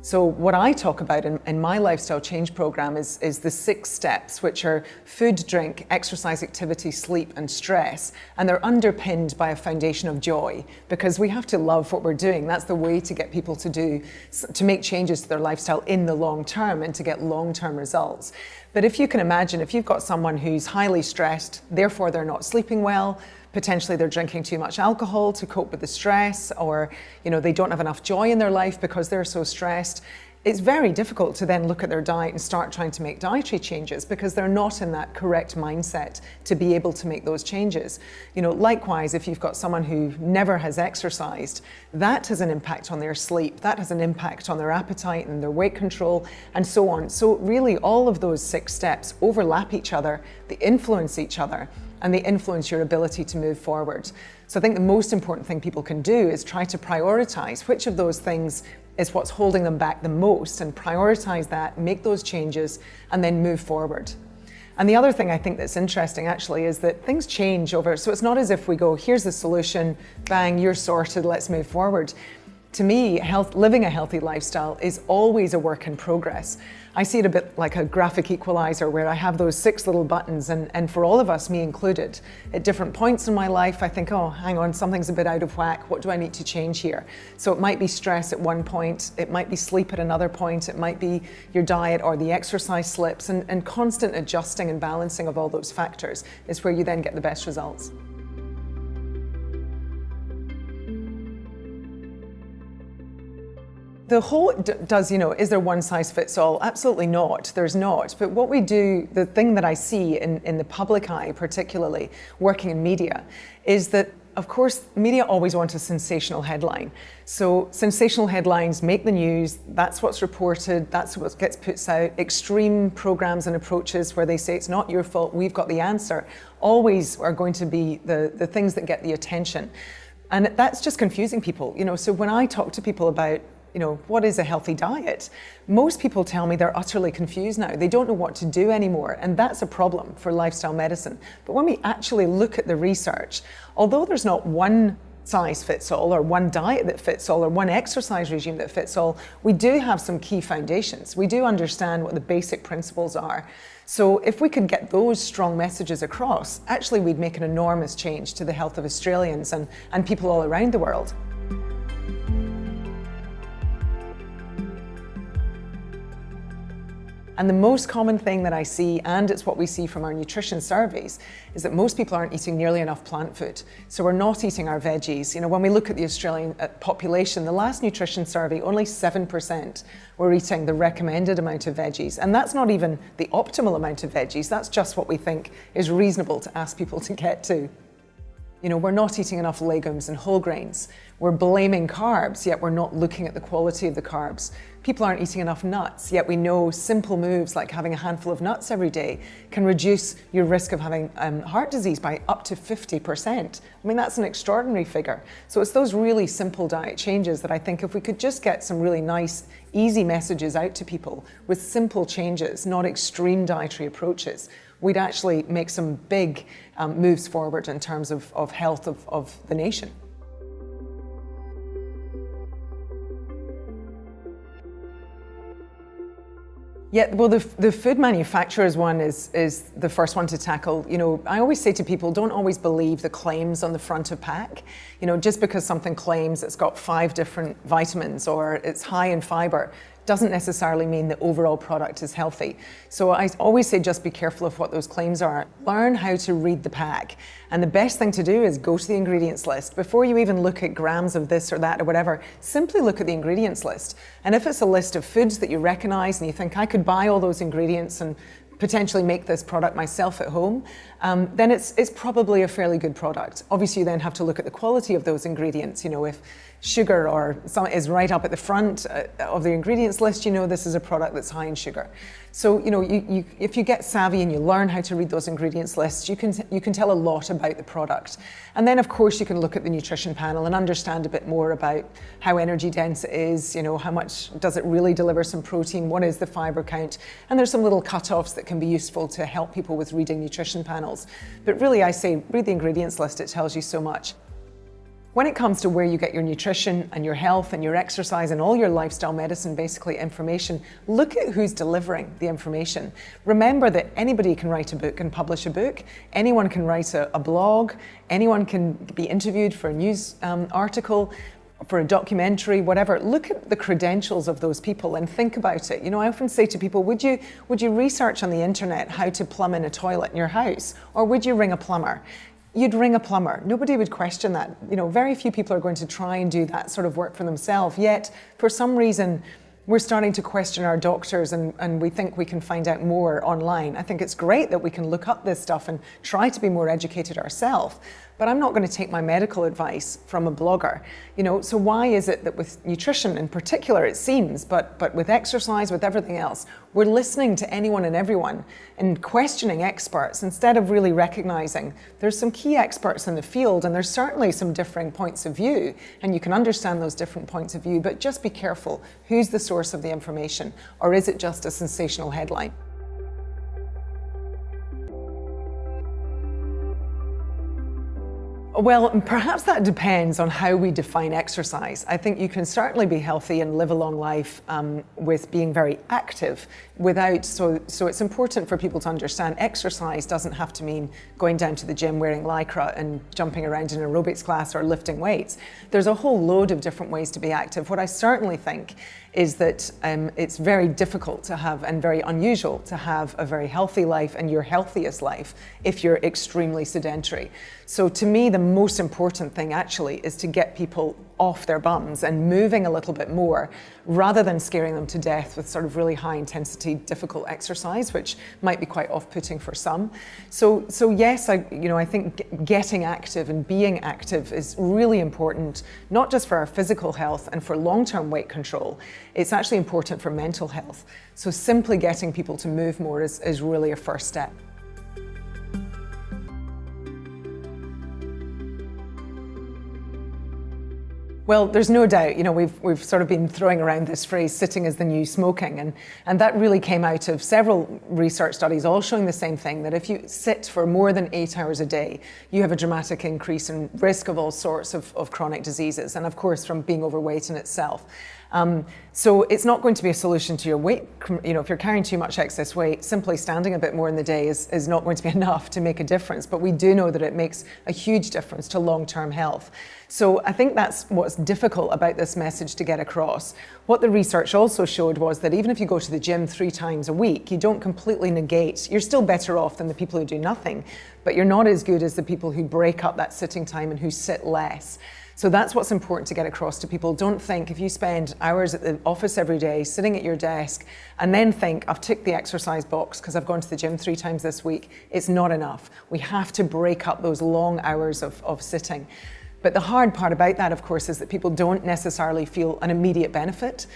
So what I talk about in my lifestyle change program is the 6 steps, which are food, drink, exercise, activity, sleep, and stress. And they're underpinned by a foundation of joy, because we have to love what we're doing. That's the way to get people to make changes to their lifestyle in the long term and to get long-term results. But if you can imagine, if you've got someone who's highly stressed, therefore they're not sleeping well, potentially they're drinking too much alcohol to cope with the stress, or they don't have enough joy in their life because they're so stressed. It's very difficult to then look at their diet and start trying to make dietary changes because they're not in that correct mindset to be able to make those changes. Likewise, if you've got someone who never has exercised, that has an impact on their sleep, that has an impact on their appetite and their weight control, and so on. So really all of those 6 steps overlap each other, they influence each other, and they influence your ability to move forward. So I think the most important thing people can do is try to prioritize which of those things is what's holding them back the most, and prioritize that, make those changes, and then move forward. And the other thing I think that's interesting actually is that things change over, so it's not as if we go, here's the solution, bang, you're sorted, let's move forward. To me, living a healthy lifestyle is always a work in progress. I see it a bit like a graphic equalizer where I have those 6 little buttons, and for all of us, me included, at different points in my life, I think, oh, hang on, something's a bit out of whack. What do I need to change here? So it might be stress at one point, it might be sleep at another point, it might be your diet or the exercise slips, and constant adjusting and balancing of all those factors is where you then get the best results. The whole does, is there one size fits all? Absolutely not, there's not. But what we do, the thing that I see in the public eye, particularly working in media, is that, of course, media always want a sensational headline. So sensational headlines make the news, that's what's reported, that's what gets put out. Extreme programs and approaches where they say it's not your fault, we've got the answer, always are going to be the things that get the attention. And that's just confusing people. So when I talk to people about what is a healthy diet? Most people tell me they're utterly confused now. They don't know what to do anymore, and that's a problem for lifestyle medicine. But when we actually look at the research, although there's not one size fits all, or one diet that fits all, or one exercise regime that fits all, we do have some key foundations. We do understand what the basic principles are. So if we could get those strong messages across, actually we'd make an enormous change to the health of Australians and people all around the world. And the most common thing that I see, and it's what we see from our nutrition surveys, is that most people aren't eating nearly enough plant food. So we're not eating our veggies. When we look at the Australian population, the last nutrition survey, only 7% were eating the recommended amount of veggies. And that's not even the optimal amount of veggies, that's just what we think is reasonable to ask people to get to. We're not eating enough legumes and whole grains. We're blaming carbs, yet we're not looking at the quality of the carbs. People aren't eating enough nuts, yet we know simple moves like having a handful of nuts every day can reduce your risk of having heart disease by up to 50%. That's an extraordinary figure. So it's those really simple diet changes that I think if we could just get some really nice, easy messages out to people with simple changes, not extreme dietary approaches, we'd actually make some big moves forward in terms of health of the nation. Yeah, well, the food manufacturers one is the first one to tackle. I always say to people, don't always believe the claims on the front of pack. Just because something claims it's got 5 different vitamins or it's high in fiber, doesn't necessarily mean the overall product is healthy. So I always say just be careful of what those claims are. Learn how to read the pack. And the best thing to do is go to the ingredients list. Before you even look at grams of this or that or whatever, simply look at the ingredients list. And if it's a list of foods that you recognize and you think, I could buy all those ingredients and potentially make this product myself at home, then it's probably a fairly good product. Obviously, you then have to look at the quality of those ingredients. If sugar or some is right up at the front of the ingredients list, this is a product that's high in sugar. So if you get savvy and you learn how to read those ingredients lists, you can tell a lot about the product. And then of course you can look at the nutrition panel and understand a bit more about how energy dense it is, how much does it really deliver some protein, what is the fiber count, and there's some little cutoffs that can be useful to help people with reading nutrition panels. But really I say read the ingredients list, it tells you so much. When it comes to where you get your nutrition and your health and your exercise and all your lifestyle medicine, basically information, look at who's delivering the information. Remember that anybody can write a book and publish a book. Anyone can write a blog. Anyone can be interviewed for a news article, for a documentary, whatever. Look at the credentials of those people and think about it. You know, I often say to people, would you research on the internet how to plumb in a toilet in your house? Or would you ring a plumber? You'd ring a plumber. Nobody would question that. You know, very few people are going to try and do that sort of work for themselves. Yet, for some reason, we're starting to question our doctors and we think we can find out more online. I think it's great that we can look up this stuff and try to be more educated ourselves. But I'm not going to take my medical advice from a blogger. You know, so why is it that with nutrition in particular, it seems, but with exercise, with everything else, we're listening to anyone and everyone and questioning experts instead of really recognizing there's some key experts in the field and there's certainly some differing points of view, and you can understand those different points of view, but just be careful. Who's the source of the information, or is it just a sensational headline? Well, perhaps that depends on how we define exercise. I think you can certainly be healthy and live a long life with being very active without, so it's important for people to understand exercise doesn't have to mean going down to the gym wearing Lycra and jumping around in an aerobics class or lifting weights. There's a whole load of different ways to be active. What I certainly think is that it's very difficult to have and very unusual to have a very healthy life and your healthiest life if you're extremely sedentary. So to me, the most important thing actually is to get people off their bums and moving a little bit more rather than scaring them to death with sort of really high intensity, difficult exercise, which might be quite off-putting for some. So yes, I think getting active and being active is really important, not just for our physical health and for long-term weight control. It's actually important for mental health. So simply getting people to move more is really a first step. Well, there's no doubt, we've sort of been throwing around this phrase, sitting is the new smoking, and that really came out of several research studies all showing the same thing, that if you sit for more than 8 hours a day, you have a dramatic increase in risk of all sorts of chronic diseases, and of course from being overweight in itself. So it's not going to be a solution to your weight. If you're carrying too much excess weight, simply standing a bit more in the day is not going to be enough to make a difference. But we do know that it makes a huge difference to long-term health. So I think that's what's difficult about this message to get across. What the research also showed was that even if you go to the gym 3 times a week, you don't completely negate. You're still better off than the people who do nothing, but you're not as good as the people who break up that sitting time and who sit less. So that's what's important to get across to people. Don't think if you spend hours at the office every day, sitting at your desk, and then think, I've ticked the exercise box because I've gone to the gym 3 times this week. It's not enough. We have to break up those long hours of sitting. But the hard part about that, of course, is that people don't necessarily feel an immediate benefit.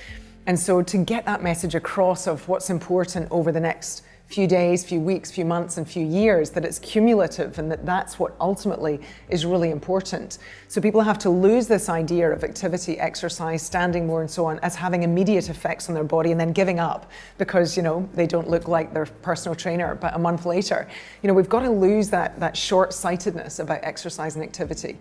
And so to get that message across of what's important over the next few days, few weeks, few months, and few years, that it's cumulative and that that's what ultimately is really important. So people have to lose this idea of activity, exercise, standing more and so on as having immediate effects on their body and then giving up because, they don't look like their personal trainer but a month later. We've got to lose that short-sightedness about exercise and activity.